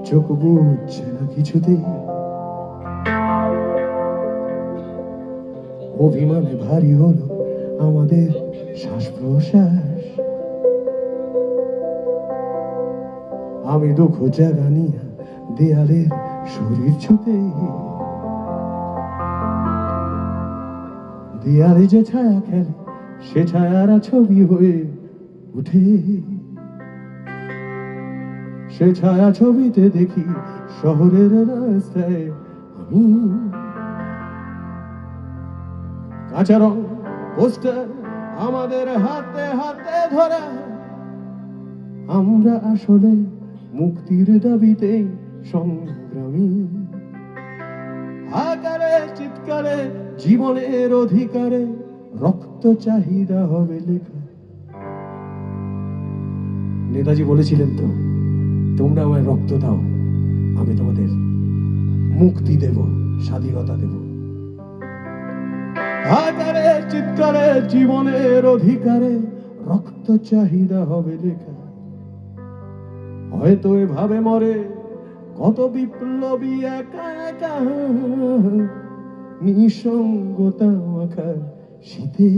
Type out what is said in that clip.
চোখ বুঝছে না কিছুতে, অভিমানে ভারী হলো আমাদের শ্বাস প্রশ্বাস। আমি দুঃখ জাগা নিয়া দেয়ালের শরীর ছুতে, দেয়ালে যে ছায়া খেলে সে ছায়ারা ছবি হয়ে উঠে। সে ছায়া ছবিতে দেখি শহরের রাস্তায় আমি, কাঁচা রং পোস্টার আমাদের হাতে হাতে ধরা। আমরা আসলে মুক্তির দাবিতে সংগ্রামী, আকারে চিৎকারে জীবনের অধিকারে রক্ত চাহিদা হবে লেখা। নেতাজি বলেছিলেন তো, তোমরা আমায় রক্ত দাও, আমি তোমাদের মুক্তি দেব, স্বাধীনতা দেব। আকারে চিৎকারে জীবনের অধিকারে রক্ত চাহিদা হবে লেখা। হয়তো এভাবে মরে কত বিপ্লবী একা একা, নিঃসঙ্গতা মাখা শীতে।